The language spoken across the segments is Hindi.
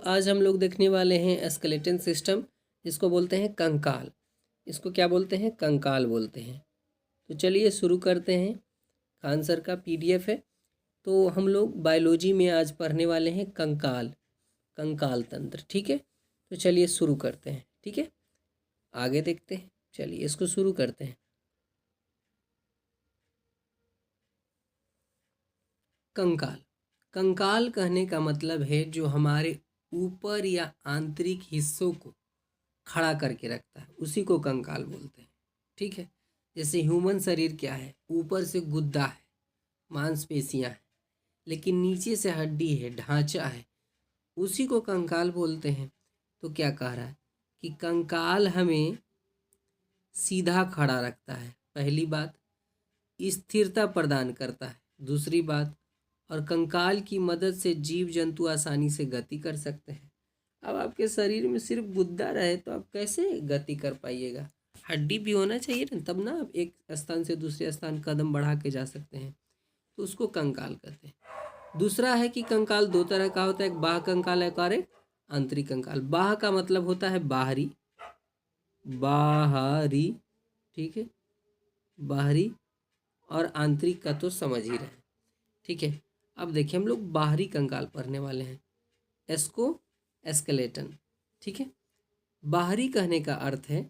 आज हम लोग देखने वाले हैं स्केलेटन सिस्टम, जिसको बोलते हैं कंकाल। इसको क्या बोलते हैं? कंकाल बोलते हैं। तो चलिए शुरू करते हैं। खान सर का पीडीएफ है। तो हम लोग बायोलॉजी में आज पढ़ने वाले हैं कंकाल, कंकाल तंत्र। ठीक है, तो चलिए शुरू करते हैं। ठीक है, आगे देखते हैं। चलिए इसको शुरू करते हैं। कंकाल, कंकाल कहने का मतलब है जो हमारे ऊपर या आंतरिक हिस्सों को खड़ा करके रखता है, उसी को कंकाल बोलते हैं। ठीक है, जैसे ह्यूमन शरीर क्या है? ऊपर से गुद्दा है, मांसपेशियां हैं, लेकिन नीचे से हड्डी है, ढांचा है, उसी को कंकाल बोलते हैं। तो क्या कह रहा है कि कंकाल हमें सीधा खड़ा रखता है, पहली बात। स्थिरता प्रदान करता है, दूसरी बात। और कंकाल की मदद से जीव जंतु आसानी से गति कर सकते हैं। अब आपके शरीर में सिर्फ गुद्दा रहे तो आप कैसे गति कर पाइएगा? हड्डी भी होना चाहिए ना, तब ना आप एक स्थान से दूसरे स्थान कदम बढ़ा के जा सकते हैं। तो उसको कंकाल कहते हैं। दूसरा है कि कंकाल दो तरह का होता है, एक बाह्य कंकाल है और एक आंतरिक कंकाल। बाह्य का मतलब होता है बाहरी, बाहरी, ठीक है, बाहरी। और आंतरिक का तो समझ ही रहे। ठीक है, अब देखिए हम लोग बाहरी कंकाल पढ़ने वाले हैं, एस्को एस्केलेटन। ठीक है, बाहरी कहने का अर्थ है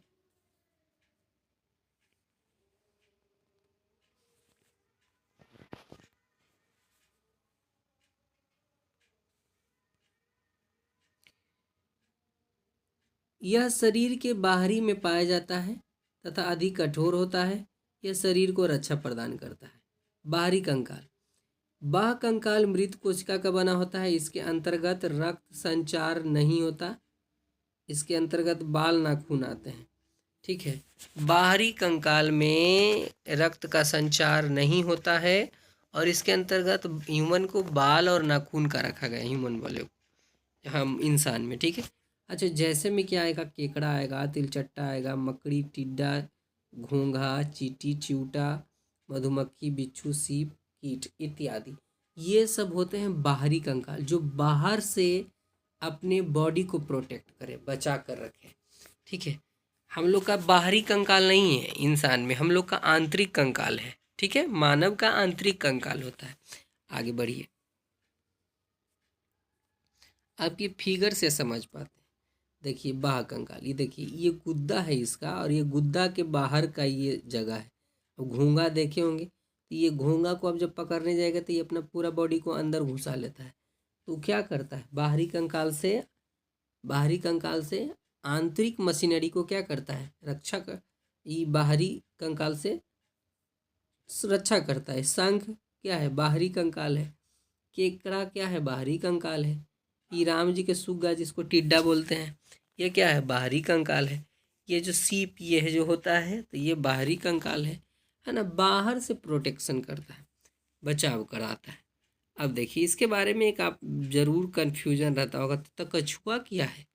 यह शरीर के बाहरी में पाया जाता है तथा अधिक कठोर होता है। यह शरीर को रक्षा प्रदान करता है। बाहरी कंकाल, बाह्य कंकाल मृत कोशिका का बना होता है। इसके अंतर्गत रक्त संचार नहीं होता, इसके अंतर्गत बाल नाखून आते हैं। ठीक है, बाहरी कंकाल में रक्त का संचार नहीं होता है और इसके अंतर्गत ह्यूमन को बाल और नाखून का रखा गया, ह्यूमन वाले को, हम इंसान में। ठीक है, अच्छा जैसे में क्या आएगा? केकड़ा आएगा, तिलचट्टा आएगा, मकड़ी, टिड्डा, घोंघा, चींटी, चिऊटा, मधुमक्खी, बिच्छू, सीप, कीट इत्यादि। ये सब होते हैं बाहरी कंकाल, जो बाहर से अपने बॉडी को प्रोटेक्ट करे, बचा कर रखे। ठीक है, हम लोग का बाहरी कंकाल नहीं है इंसान में, हम लोग का आंतरिक कंकाल है। ठीक है, मानव का आंतरिक कंकाल होता है। आगे बढ़िए, आप ये फिगर से समझ पाते हैं। देखिए बाह्य कंकाल, ये देखिए ये गुद्दा है इसका, और ये गुद्दा के बाहर का ये जगह है। अब घोंघा देखे होंगे, तो ये घोंघा को अब जब पकड़ने जाएगा तो ये अपना पूरा बॉडी को अंदर घुसा लेता है। तो क्या करता है? बाहरी कंकाल से, बाहरी कंकाल से आंतरिक मशीनरी को क्या करता है? रक्षा कर, ये बाहरी कंकाल से सुरक्षा करता है। शंख क्या है? बाहरी कंकाल है। केकड़ा क्या है? बाहरी कंकाल है। ये राम जी के सुग्गा जिसको टिड्डा बोलते हैं, ये क्या है? बाहरी कंकाल है। ये जो सीप ये है जो होता है, तो ये बाहरी कंकाल है ना। बाहर से प्रोटेक्शन करता है, बचाव कराता है। अब देखिए इसके बारे में एक आप जरूर कन्फ्यूजन रहता होगा, तो कछुआ क्या है?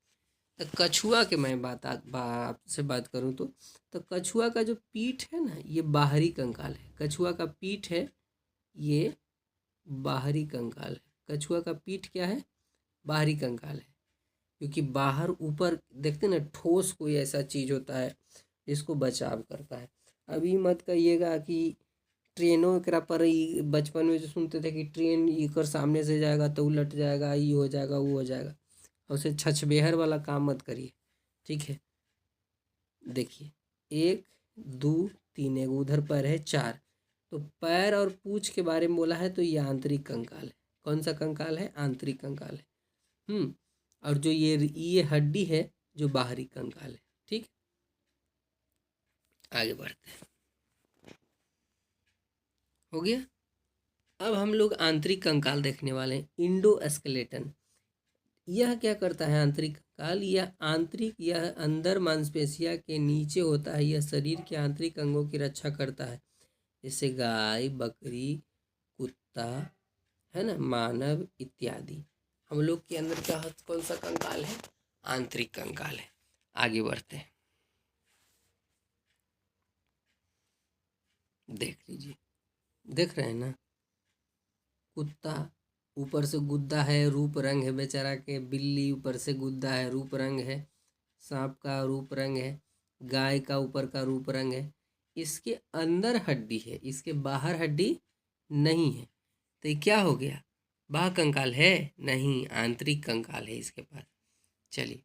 तो कछुआ के मैं आपसे बात करूं तो कछुआ का जो पीठ है ना, ये बाहरी कंकाल है। कछुआ का पीठ है, ये बाहरी कंकाल है। कछुआ का पीठ क्या है? बाहरी कंकाल है। क्योंकि बाहर ऊपर देखते ना, ठोस कोई ऐसा चीज होता है जिसको बचाव करता है। अभी मत कहिएगा कि ट्रेनों एकरा पर ही बचपन में जो सुनते थे कि ट्रेन एकर सामने से जाएगा तो उलट जाएगा, ये हो जाएगा, वो हो जाएगा। और उसे छछबेहर वाला काम मत करिए। ठीक है, देखिए 1 2 3, एक उधर पैर है, 4। तो पैर और पूंछ के बारे में बोला है, तो ये आंतरिक कंकाल है। कौन सा कंकाल है? आंतरिक कंकाल है। और जो ये हड्डी है, जो बाहरी कंकाल है। ठीक, आगे बढ़ते हैं। हो गया। अब हम लोग आंतरिक कंकाल देखने वाले हैं, इंडोस्केलेटन। यह क्या करता है? आंतरिक कंकाल, यह आंतरिक, यह अंदर मांसपेशिया के नीचे होता है। यह शरीर के आंतरिक अंगों की रक्षा करता है, जैसे गाय, बकरी, कुत्ता, है ना, मानव इत्यादि। हम लोग के अंदर क्या कौन सा कंकाल है? आंतरिक कंकाल है। आगे बढ़ते हैं, देख लीजिए, देख रहे हैं ना, कुत्ता, ऊपर से गुद्दा है, रूप रंग है बेचारा के, बिल्ली ऊपर से गुद्दा है, रूप रंग है, सांप का रूप रंग है, गाय का ऊपर का रूप रंग है। इसके अंदर हड्डी है, इसके बाहर हड्डी नहीं है। तो ये क्या हो गया? बाह्य कंकाल है? नहीं, आंतरिक कंकाल है इसके पास। चलिए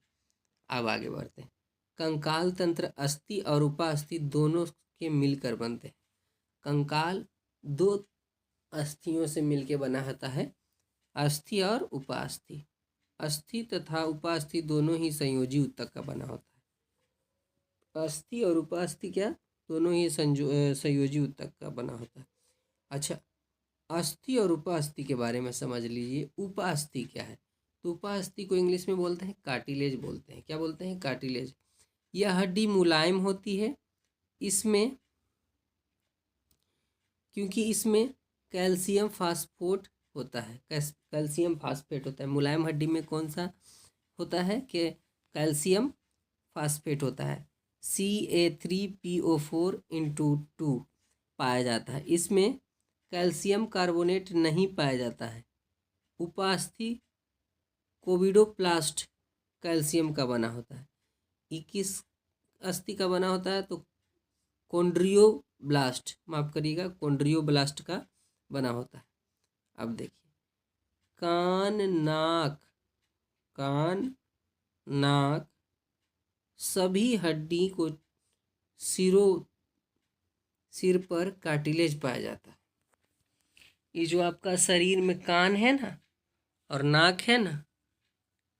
अब आगे बढ़ते हैं। कंकाल तंत्र अस्थि और उपास्थि दोनों के मिलकर बनते हैं। कंकाल दो अस्थियों से मिलकर बना होता है, अस्थि और उपास्थि। अस्थि तथा उपास्थि दोनों ही संयोजी ऊतक का बना होता है। अस्थि और उपास्थि क्या? दोनों ही संयोजी ऊतक का बना होता है। अच्छा, अस्थि और उपास्थि के बारे में समझ लीजिए। उपास्थि क्या है? तो उपास्थि को इंग्लिश में बोलते हैं कार्टिलेज बोलते हैं। क्या बोलते हैं? कार्टिलेज। यह हड्डी मुलायम होती है इसमें, क्योंकि इसमें कैल्शियम फास्फोट होता है। कैल्शियम फास्फेट होता है मुलायम हड्डी में। कौन सा होता है? कि कैल्शियम फास्फेट होता है। Ca3PO4 × 2 पाया जाता है। इसमें कैल्शियम कार्बोनेट नहीं पाया जाता है। उपास्थि कोविडोप्लास्ट कैल्शियम का बना होता है। ये किस अस्थि का बना होता है? तो कोन्ड्रियोब्लास्ट, माफ करिएगा, कोन्ड्रियोब्लास्ट का बना होता है। अब देखिए, कान नाक सभी हड्डी को सिर पर कार्टिलेज पाया जाता है। ये जो आपका शरीर में कान है ना और नाक है ना,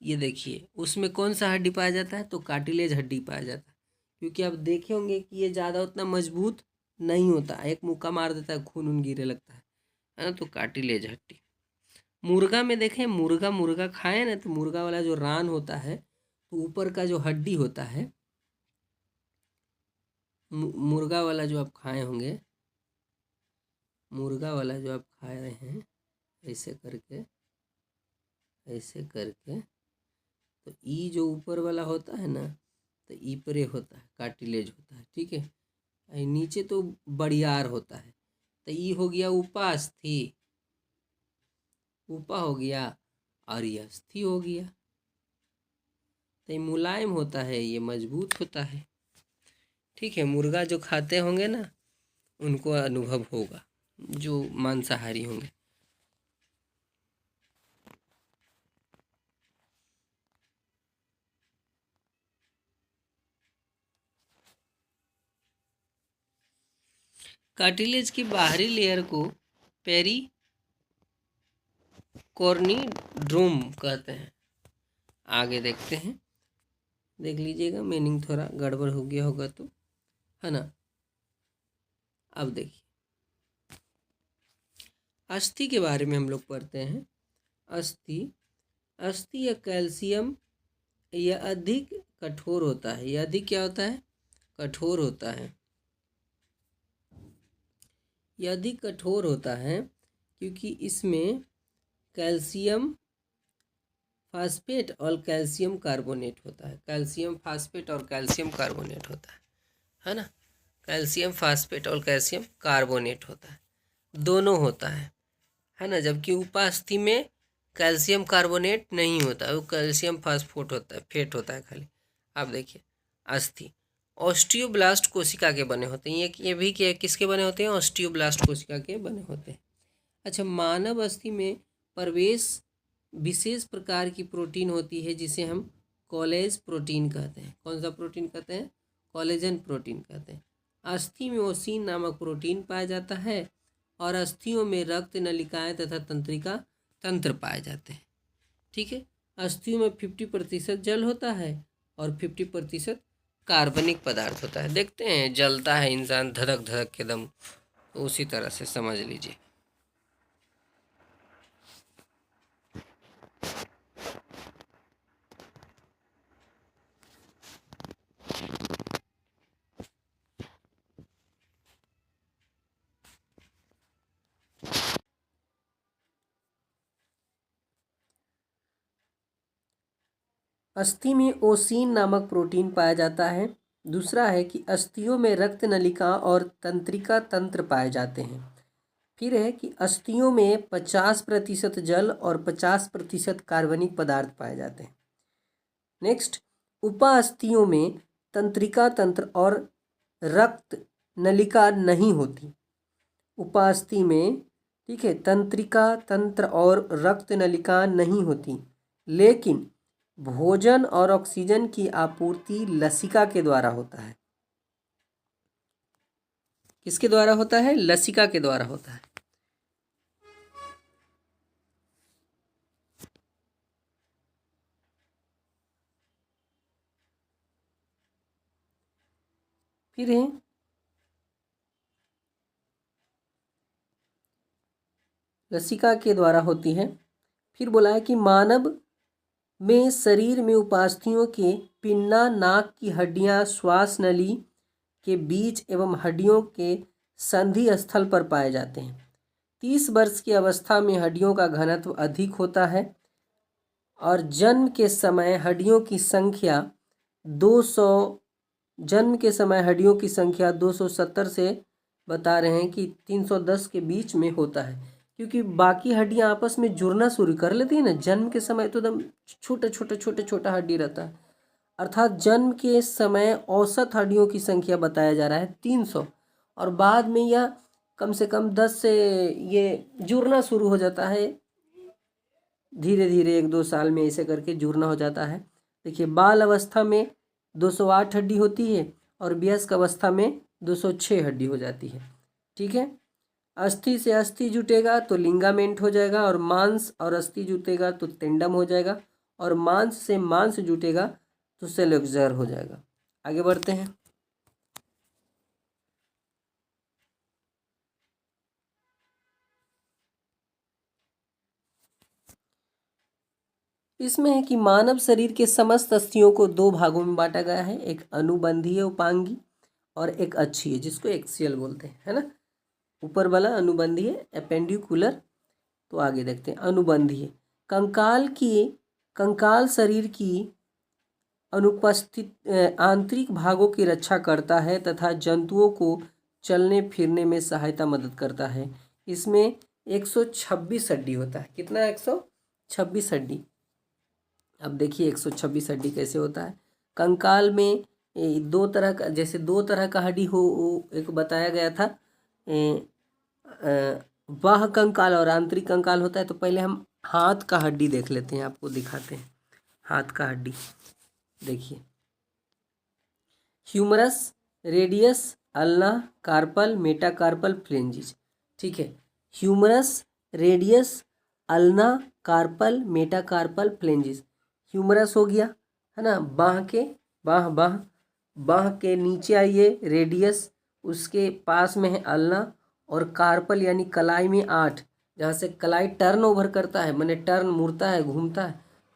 ये देखिए उसमें कौन सा हड्डी पाया जाता है? तो कार्टिलेज हड्डी पाया जाता है। क्योंकि आप देखे होंगे कि ये ज़्यादा उतना मजबूत नहीं होता, एक मुक्का मार देता है, खून उन गिरने लगता है ना। तो कार्टिलेज हड्डी। मुर्गा में देखें, मुर्गा खाए ना, तो मुर्गा वाला जो रान होता है, तो ऊपर का जो हड्डी होता है, मुर्गा वाला जो आप खाए होंगे, मुर्गा वाला जो आप खा रहे हैं, ऐसे करके तो ई जो ऊपर वाला होता है ना, तो ई परे होता है, कार्टिलेज होता है। ठीक है, नीचे तो बड़ियार होता है। तो ई हो गया उपास्थि, उपा हो गया, और ये अस्थि हो गया। तो ये मुलायम होता है, ये मजबूत होता है। ठीक है, मुर्गा जो खाते होंगे ना, उनको अनुभव होगा, जो मांसाहारी होंगे। कार्टिलेज की बाहरी लेयर को पेरी कॉर्निड्रोम कहते हैं। आगे देखते हैं, देख लीजिएगा, मीनिंग थोड़ा गड़बड़ हो गया होगा तो, है ना। अब देखिए, अस्थि के बारे में हम लोग पढ़ते हैं। अस्थि या कैल्शियम, यह अधिक कठोर होता है। यह अधिक क्या होता है? कठोर होता है। यह अधिक कठोर होता है क्योंकि इसमें कैल्शियम फास्फेट और कैल्शियम कार्बोनेट होता है। कैल्शियम फास्फेट और कैल्शियम कार्बोनेट होता है ना। कैल्शियम फास्फेट और कैल्शियम कार्बोनेट होता है, दोनों होता है ना। जबकि उपास्थि में कैल्शियम कार्बोनेट नहीं होता, वो कैल्शियम फास्फेट होता है, फेट होता है खाली। अब देखिए, अस्थि ऑस्टियोब्लास्ट कोशिका के बने होते हैं। ये भी किसके बने होते हैं? ऑस्टियोब्लास्ट कोशिका के बने होते हैं। अच्छा, मानव अस्थि में प्रवेश विशेष प्रकार की प्रोटीन होती है जिसे हम कोलेज प्रोटीन कहते हैं। कौन सा प्रोटीन कहते हैं? कोलेजन प्रोटीन कहते हैं। अस्थि में ओसीन नामक प्रोटीन पाया जाता है और अस्थियों में रक्त नलिकाएं तथा तंत्रिका तंत्र पाए जाते हैं। ठीक है, अस्थियों में 50% जल होता है और 50% कार्बनिक पदार्थ होता है। देखते हैं, जलता है इंसान धड़क धड़क के दम, तो उसी तरह से समझ लीजिए। अस्थि में ओसीन नामक प्रोटीन पाया जाता है। दूसरा है कि अस्थियों में रक्त नलिका और तंत्रिका तंत्र पाए जाते हैं। फिर है कि अस्थियों में 50% जल और 50% कार्बनिक पदार्थ पाए जाते हैं। नेक्स्ट, उपास्थियों में तंत्रिका तंत्र और रक्त नलिका नहीं होती। उपास्थि में, ठीक है, तंत्रिका तंत्र और रक्त नलिका नहीं होती, लेकिन भोजन और ऑक्सीजन की आपूर्ति लसिका के द्वारा होता है। किसके द्वारा होता है? लसिका के द्वारा होता है। फिर है लसिका के द्वारा होती है। फिर बोला है कि मानव में शरीर में उपास्थियों के पिन्ना, नाक की हड्डियां, श्वास नली के बीच एवं हड्डियों के संधि स्थल पर पाए जाते हैं। 30 वर्ष की अवस्था में हड्डियों का घनत्व अधिक होता है और जन्म के समय हड्डियों की संख्या 270 से बता रहे हैं कि 310 के बीच में होता है, क्योंकि बाकी हड्डियां आपस में जुड़ना शुरू कर लेती है ना। जन्म के समय तो एकदम छोटा हड्डी रहता है, अर्थात जन्म के समय औसत हड्डियों की संख्या बताया जा रहा है 300, और बाद में यह कम से कम 10 से ये जुड़ना शुरू हो जाता है। धीरे धीरे 1-2 साल में ऐसे करके जुड़ना हो जाता है। देखिए, बाल अवस्था में 208 हड्डी होती है और वयस्क अवस्था में 206 हड्डी हो जाती है। ठीक है, अस्थि से अस्थि जुटेगा तो लिंगामेंट हो जाएगा, और मांस और अस्थि जुटेगा तो टेंडम हो जाएगा, और मांस से मांस जुटेगा तो सेल्यूलर हो जाएगा। आगे बढ़ते हैं। इसमें है कि मानव शरीर के समस्त अस्थियों को 2 भागों में बांटा गया है, एक अनुबंधीय उपांगी और एक अक्षीय, जिसको एक्सियल बोलते हैं, है ना। ऊपर वाला अनुबंधीय एपेंडिकुलर। तो आगे देखते हैं अनुबंधीय। कंकाल शरीर की अनुपस्थित आंतरिक भागों की रक्षा करता है तथा जंतुओं को चलने फिरने में सहायता मदद करता है। इसमें 126 हड्डी होता है। कितना? 126 हड्डी। अब देखिए 126 हड्डी कैसे होता है। कंकाल में 2 तरह का, जैसे 2 तरह का हड्डी हो, एक बताया गया था, बाह्य कंकाल और आंतरिक कंकाल होता है। तो पहले हम हाथ का हड्डी देख लेते हैं, आपको दिखाते हैं हाथ का हड्डी। देखिए, humerus, radius, ulna, carpal, metacarpal, phalanges. ठीक है, humerus, radius, ulna, carpal, metacarpal, phalanges. Humerus हो गया, है ना, बाह के नीचे आइए रेडियस, उसके पास में है अल्ना, और कार्पल यानी कलाई में 8, जहाँ से कलाई टर्न ओवर करता है, माने टर्न मुड़ता है, घूमता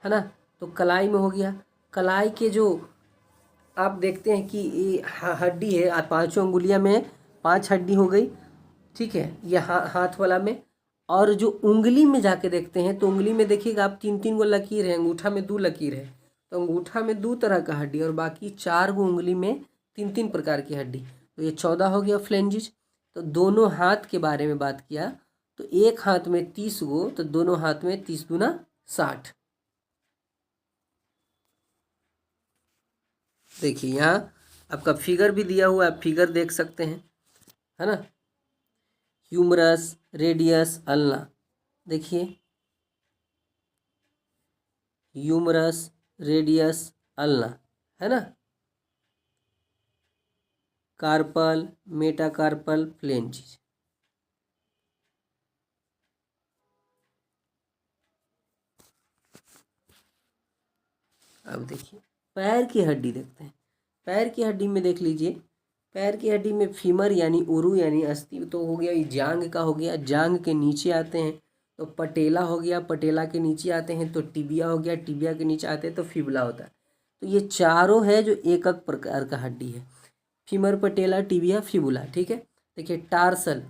है ना। तो कलाई में हो गया। कलाई के जो आप देखते हैं कि ये हड्डी है, 5 उंगलियां में 5 हड्डी हो गई। ठीक है, यह हाथ वाला में। और जो उंगली में जाके देखते हैं तो उंगली में देखिएगा आप 3-3 गो लकीर है, अंगूठा में 2 लकीर है। तो अंगूठा में 2 तरह का हड्डी और बाकी 4 गो उंगली में 3-3 प्रकार की हड्डी। तो ये 14 हो गया फ्लेंजिज। तो दोनों हाथ के बारे में बात किया तो एक हाथ में 30 गो, तो दोनों हाथ में 30 दूना 60। देखिए यहाँ आपका फिगर भी दिया हुआ है, आप फिगर देख सकते हैं, है ना। Humerus, radius, ulna. देखिए, ह्यूमरस, रेडियस, अल्ना, है ना। Carpal, metacarpal, phalanges. अब देखिए पैर की हड्डी देखते हैं। पैर की हड्डी में देख लीजिए, पैर की हड्डी में फीमर यानी उरु यानी अस्थि तो हो गया, ये जांग का हो गया। जांग के नीचे आते हैं तो पटेला हो गया, पटेला के नीचे आते हैं तो टिबिया हो गया, टिबिया के नीचे आते हैं तो फिबुला होता है। तो ये चारों है जो एक एक प्रकार का हड्डी है, फीमर, पटेला, टिबिया, फिबुला। ठीक है, देखिए टार्सल,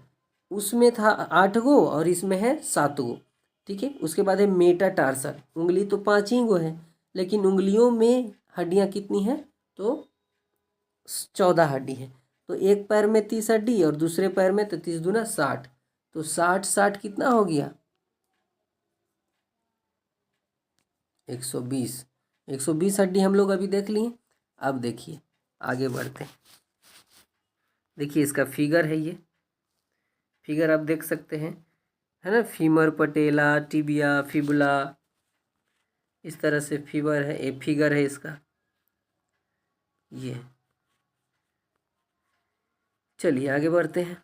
उसमें था 8 गो और इसमें है 7 गो। ठीक है, उसके बाद है मेटाटार्सल, उंगली तो 5 ही गो है, लेकिन उंगलियों में हड्डियां कितनी हैं? तो 14 हड्डी है। तो एक पैर में 30 हड्डी और दूसरे पैर में तो 30 दूना 60। तो 60 60 कितना हो गया? 120। 120 हड्डी हम लोग अभी देख लिए। अब देखिए आगे बढ़ते हैं। देखिए इसका फिगर है, ये फिगर आप देख सकते हैं, है ना। फीमर, पटेला, टिबिया, फिबुला, इस तरह से फीवर है, ये फिगर है इसका। ये चलिए आगे बढ़ते हैं।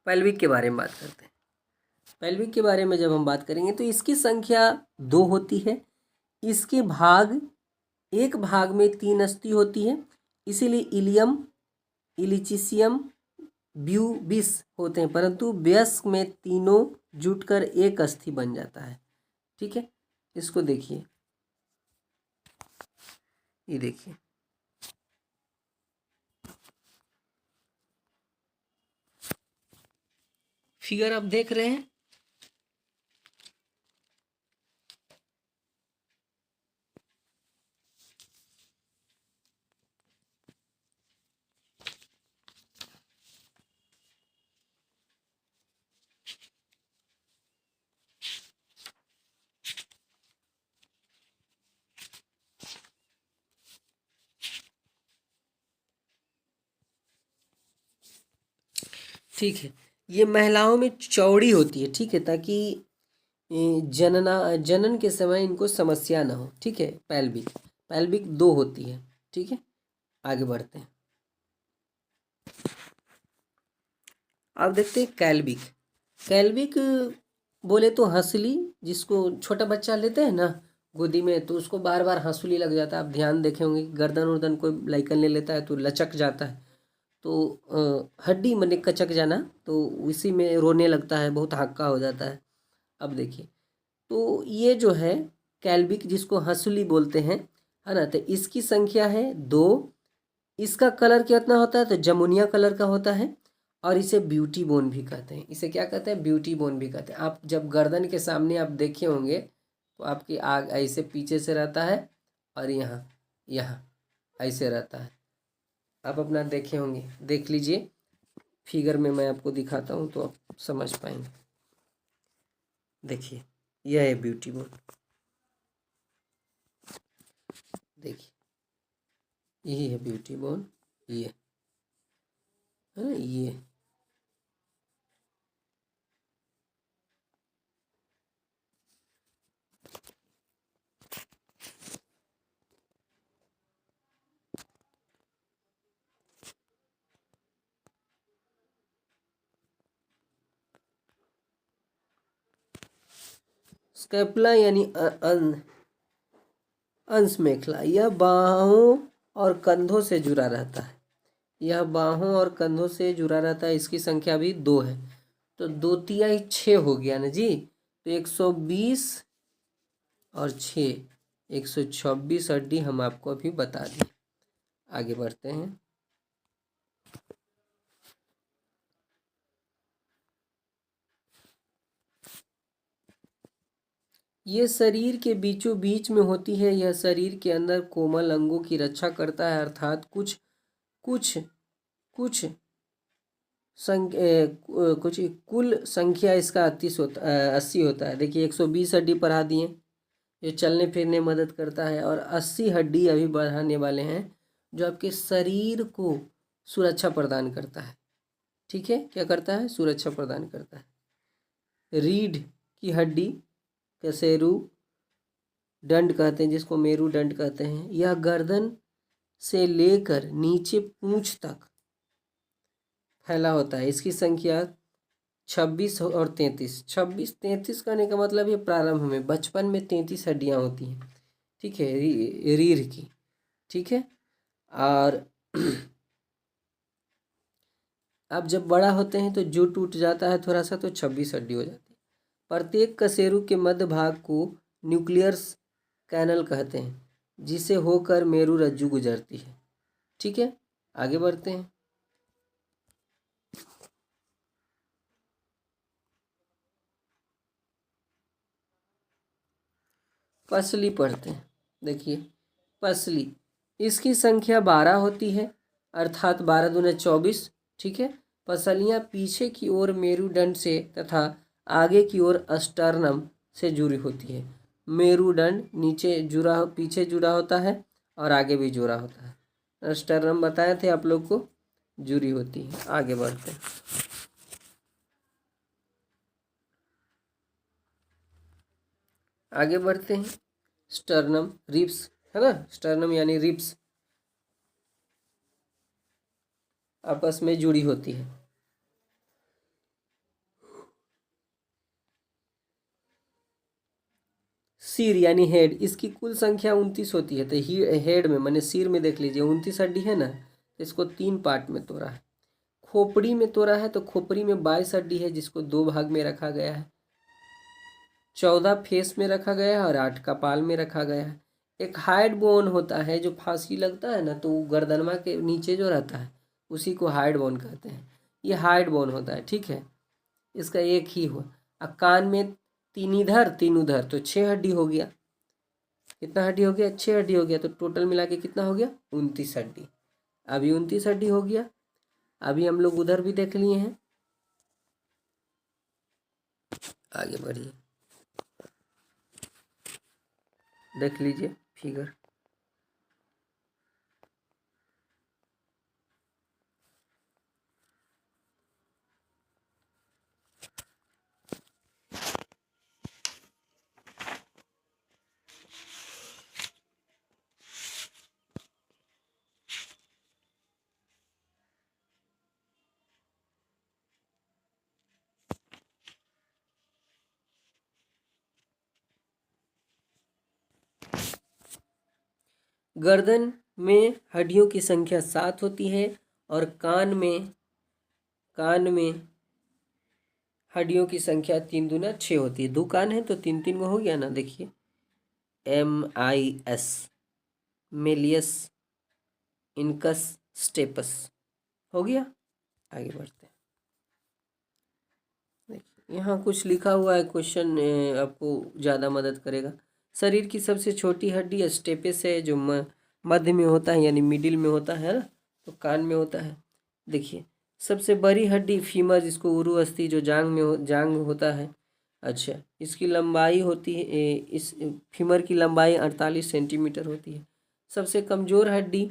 पेल्विक के बारे में बात करते हैं। पेल्विक के बारे में जब हम बात करेंगे तो इसकी संख्या 2 होती है। इसके भाग, एक भाग में 3 अस्थि होती है, इसीलिए इलियम, इलिचिसियम, ब्यूबिस होते हैं, परंतु वयस्क में तीनों जुटकर एक अस्थि बन जाता है। ठीक है, इसको देखिए, ये देखिए, फिगर आप देख रहे हैं। ठीक है, ये महिलाओं में चौड़ी होती है, ठीक है, ताकि जनन के समय इनको समस्या ना हो। ठीक है, पैल्विक, पैल्विक 2 होती है। ठीक है, आगे बढ़ते हैं। अब देखते हैं कैल्विक। कैल्विक बोले तो हंसली, जिसको छोटा बच्चा लेते हैं ना गोदी में, तो उसको बार बार हंसुली लग जाता है। आप ध्यान देखे होंगे, गर्दन उर्दन कोई लाइकन ले लेता है तो लचक जाता है, तो हड्डी मने कचक जाना, तो उसी में रोने लगता है, बहुत हाक्का हो जाता है। अब देखिए, तो ये जो है कैल्विक, जिसको हंसुली बोलते हैं, है ना, तो इसकी संख्या है 2। इसका कलर कितना होता है? तो जमुनिया कलर का होता है, और इसे ब्यूटी बोन भी कहते हैं। इसे क्या कहते हैं? ब्यूटी बोन भी कहते हैं। आप जब गर्दन के सामने आप देखे होंगे तो आपकी आग ऐसे पीछे से रहता है, और यहाँ यहाँ ऐसे रहता है। आप अपना देखे होंगे, देख लीजिए फिगर में, मैं आपको दिखाता हूँ तो आप समझ पाएंगे। देखिए, यह है ब्यूटी बोन, देखिए यही है ब्यूटी बोन, ये है ना, ये स्कैपुला यानी अंश मेखला, यह बाहों और कंधों से जुड़ा रहता है। यह बाहों और कंधों से जुड़ा रहता है। इसकी संख्या भी 2 है, तो 2 तिहाई 6 हो गया ना जी। तो 120 और 6, 126 हड्डी हम आपको अभी बता दें। आगे बढ़ते हैं। ये शरीर के बीचों बीच में होती है। यह शरीर के अंदर कोमल अंगों की रक्षा करता है, अर्थात कुछ कुछ कुछ कुछ कुल संख्या इसका 80 होता है। देखिए 120 हड्डी बढ़ा दिए, ये चलने फिरने में मदद करता है, और 80 हड्डी अभी बढ़ाने वाले हैं जो आपके शरीर को सुरक्षा प्रदान करता है। ठीक है, क्या करता है? सुरक्षा प्रदान करता है। रीढ़ की हड्डी, कसेरू दंड कहते हैं, जिसको मेरू दंड कहते हैं, यह गर्दन से लेकर नीचे पूंछ तक फैला होता है। इसकी संख्या 26 और 33, 26 33 कहने का मतलब ये प्रारंभ में, बचपन में 33 हड्डियां होती हैं। ठीक है, रीढ़ की। ठीक है, और अब जब बड़ा होते हैं तो जो टूट जाता है थोड़ा सा, तो 26 हड्डी हो जाती है। प्रत्येक कशेरू के मध्य भाग को न्यूक्लियस कैनल कहते हैं, जिसे होकर मेरू रज्जु गुजरती है। ठीक है, आगे बढ़ते हैं। पसली पढ़ते हैं। देखिए, पसली, इसकी संख्या 12 होती है, अर्थात 12 दूने 24। ठीक है। पसलियाँ पीछे की ओर मेरुदंड से तथा आगे की ओर अस्टर्नम से जुड़ी होती है। मेरुदंड नीचे जुड़ा पीछे जुड़ा होता है और आगे भी जुड़ा होता है। अस्टर्नम बताए थे आप लोग को, जुड़ी होती है। आगे बढ़ते हैं। आगे बढ़ते हैं। स्टर्नम रिब्स है ना, स्टर्नम यानी रिब्स आपस में जुड़ी होती है। सिर यानी हेड, इसकी कुल संख्या 29 होती है। तो हेड में माने सिर में देख लीजिए 29 हड्डी है ना, तो इसको 3 पार्ट में तोड़ा है। खोपड़ी में तोड़ा है तो खोपड़ी में 22 हड्डी है जिसको 2 भाग में रखा गया है। 14 फेस में रखा गया है और 8 कपाल में रखा गया है। एक हाइड बोन होता है, जो फांसी लगता है ना तो वो गर्दनमा के नीचे जो रहता है उसी को हाइड बोन कहते हैं। ये हाइड बोन होता है। ठीक है। इसका एक ही हुआ। अब कान में 3 इधर 3 उधर, तो 6 हड्डी हो गया। कितना हड्डी हो गया? 6 हड्डी हो गया। तो टोटल मिला के कितना हो गया? 29 हड्डी। अभी 29 हड्डी हो गया। अभी हम लोग उधर भी देख लिए हैं। आगे बढ़िए, देख लीजिए फिगर। गर्दन में हड्डियों की संख्या 7 होती है और कान में हड्डियों की संख्या 3 दूना 6 होती है। 2 कान है तो 3 3 में हो गया ना। देखिए MIS, मेलियस, इनकस, स्टेपस हो गया। आगे बढ़ते हैं। देखिए यहाँ कुछ लिखा हुआ है, क्वेश्चन आपको ज़्यादा मदद करेगा। शरीर की सबसे छोटी हड्डी स्टेपस है, जो मध्य में होता है यानी मिडिल में होता है ना, तो कान में होता है। देखिए सबसे बड़ी हड्डी फीमर, जिसको उरु अस्थि, जो जांग होता है। अच्छा, इसकी लंबाई होती है इस फीमर की लंबाई 48 सेंटीमीटर होती है। सबसे कमज़ोर हड्डी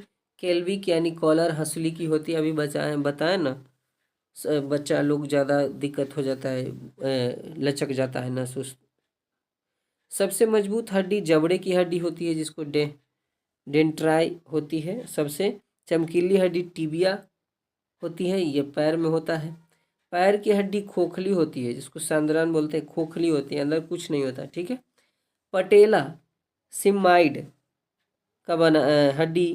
केल्विक यानी कॉलर हंसुली की होती है। अभी बताएं ना, बच्चा लोग ज़्यादा दिक्कत हो जाता है, लचक जाता है ना, सुस्त। सबसे मजबूत हड्डी जबड़े की हड्डी होती है, जिसको डेंट्राई होती है। सबसे चमकीली हड्डी टिबिया होती है, ये पैर में होता है। पैर की हड्डी खोखली होती है, जिसको सांद्रान बोलते हैं, खोखली होती है, अंदर कुछ नहीं होता। ठीक है। पटेला सिमाइड का बना हड्डी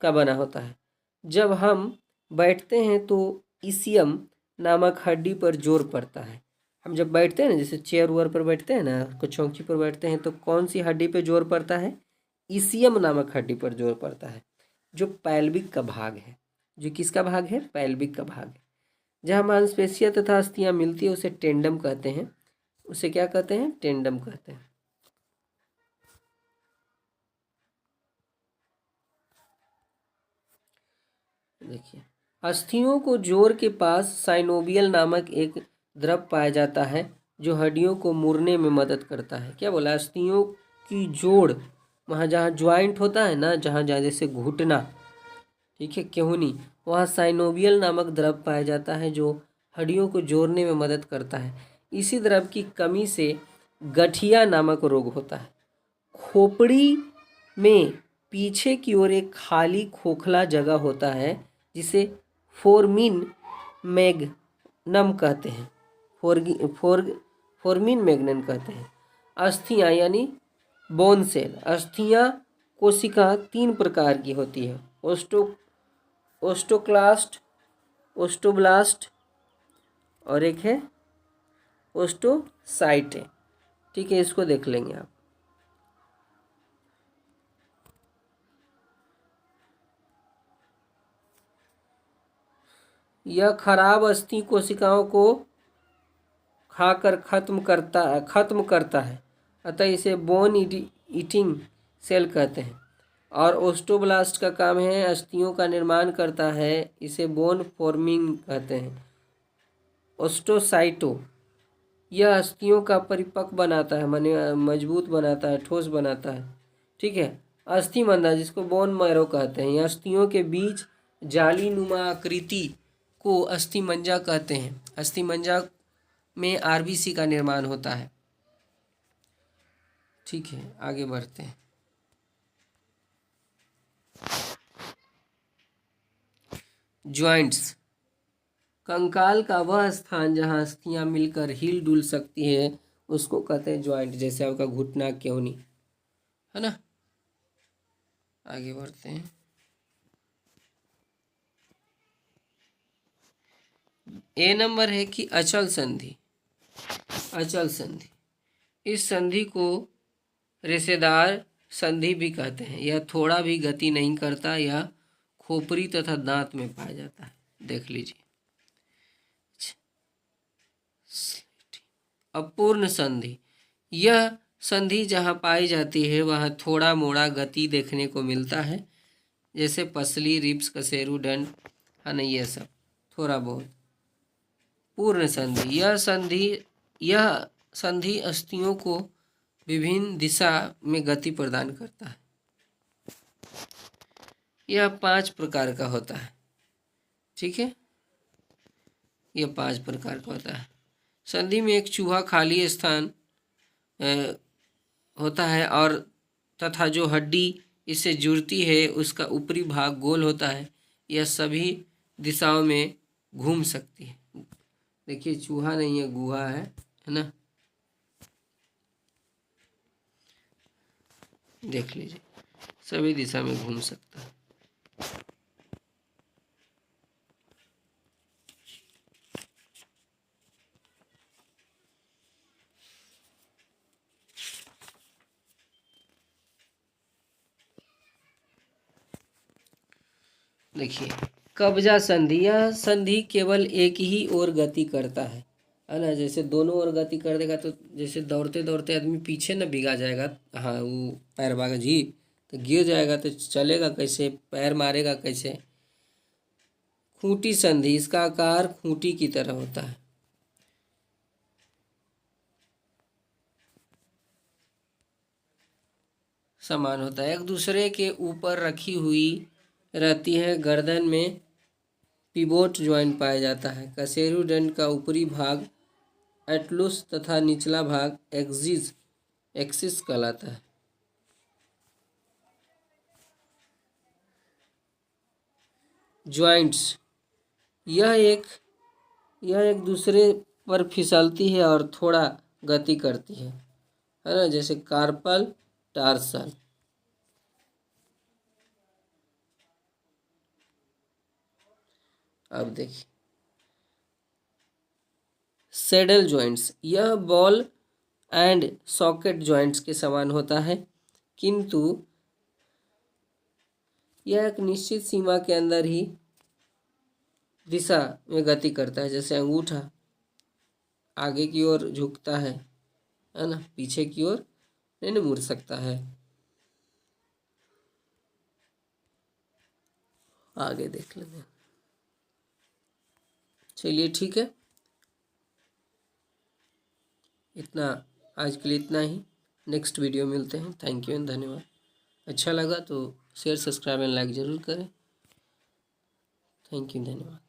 का बना होता है। जब हम बैठते हैं तो इसियम नामक हड्डी पर जोर पड़ता है। हम जब बैठते हैं ना, जैसे चेयर वेयर पर बैठते हैं ना, कुछ चौकी पर बैठते हैं, तो कौन सी हड्डी पर जोर पड़ता है? इसियम नामक हड्डी पर जोर पड़ता है, जो पैल्विक का भाग है। जो किसका भाग है? पैल्विक का भाग है। जहाँ मांसपेशियाँ तथा अस्थियाँ मिलती है उसे टेंडम कहते हैं। उसे क्या कहते हैं? टेंडम कहते हैं। देखिए अस्थियों को जोड़ के पास साइनोवियल नामक एक द्रव पाया जाता है, जो हड्डियों को मुड़ने में मदद करता है। क्या बोला? अस्थियों की जोड़, वहाँ जहाँ ज्वाइंट होता है ना, जहाँ जहाँ जैसे घुटना, ठीक है, केहूनी, वहाँ साइनोवियल नामक द्रव पाया जाता है, जो हड्डियों को जोड़ने में मदद करता है। इसी द्रव की कमी से गठिया नामक रोग होता है। खोपड़ी में पीछे की ओर एक खाली खोखला जगह होता है, जिसे फोरमिन मैग्नम कहते हैं। फोरमिन मैग्नम कहते हैं। अस्थियाँ यानी बोन सेल, अस्थियाँ कोशिका 3 प्रकार की होती है। ओस्टोक्लास्ट, ओस्टोब्लास्ट और एक है ओस्टोसाइट है। ठीक है, इसको देख लेंगे आप। यह खराब अस्थि कोशिकाओं को खाकर खत्म करता है, अतः इसे बोन ईटिंग सेल कहते हैं। और ओस्टोब्लास्ट का काम है अस्थियों का निर्माण करता है, इसे बोन फॉर्मिंग कहते हैं। ओस्टोसाइटो यह अस्थियों का परिपक्व बनाता है, माने मजबूत बनाता है, ठोस बनाता है। ठीक है। अस्थि मंदा जिसको बोन मैरो कहते हैं, यह अस्थियों के बीच जाली नुमा आकृति को अस्थि मंजा कहते हैं। अस्थि मंजा में आरबीसी का निर्माण होता है। ठीक है, आगे बढ़ते हैं। ज्वाइंट्स, कंकाल का वह स्थान जहाँ अस्थियां मिलकर हिल डुल सकती है उसको कहते हैं ज्वाइंट, जैसे आपका घुटना, क्योनी, है ना। आगे बढ़ते हैं। ए नंबर है कि अचल संधि। अचल संधि, इस संधि को रेशेदार संधि भी कहते हैं। यह थोड़ा भी गति नहीं करता, यह खोपड़ी तथा दांत में पाया जाता है। देख लीजिए। अपूर्ण संधि, यह संधि जहाँ पाई जाती है वहाँ थोड़ा मोड़ा गति देखने को मिलता है, जैसे पसली, रिब्स, कसेरू, दंड, है ना, ये सब थोड़ा बहुत। पूर्ण संधि, यह संधि अस्थियों को विभिन्न दिशा में गति प्रदान करता है। यह 5 प्रकार का होता है। ठीक है, यह 5 प्रकार का होता है। संधि में एक चूहा खाली स्थान होता है और तथा जो हड्डी इससे जुड़ती है उसका ऊपरी भाग गोल होता है। यह सभी दिशाओं में घूम सकती है। देखिए, चूहा नहीं है, गुहा है ना। देख लीजिए, सभी दिशा में घूम सकता है। देखिए, कब्जा संधि, यह संधि केवल एक ही ओर गति करता है ना। जैसे दोनों ओर गति कर देगा तो जैसे दौड़ते दौड़ते आदमी पीछे न भीगा जाएगा, हाँ वो पैर भागा जी तो गिर जाएगा, तो चलेगा कैसे, पैर मारेगा कैसे। खूंटी संधि, इसका आकार खूंटी की तरह होता है। समान होता है, एक दूसरे के ऊपर रखी हुई रहती है। गर्दन में पिवोट ज्वाइंट पाया जाता है। कशेरू दंड का ऊपरी भाग एटलुस तथा निचला भाग एक्सिस कहलाता है। ज्वाइंट्स, यह एक दूसरे पर फिसलती है और थोड़ा गति करती है ना, जैसे कार्पल, टार्सल। अब देखिए, सैडल जॉइंट्स, यह बॉल एंड सॉकेट जॉइंट्स के समान होता है, किंतु यह एक निश्चित सीमा के अंदर ही दिशा में गति करता है। जैसे अंगूठा आगे की ओर झुकता है ना, पीछे की ओर नहीं मुड़ सकता है। आगे देख लेते हैं। चलिए ठीक है, इतना आज के लिए इतना ही। नेक्स्ट वीडियो मिलते हैं। थैंक यू एंड धन्यवाद। अच्छा लगा तो शेयर, सब्सक्राइब एंड लाइक ज़रूर करें। थैंक यू, धन्यवाद।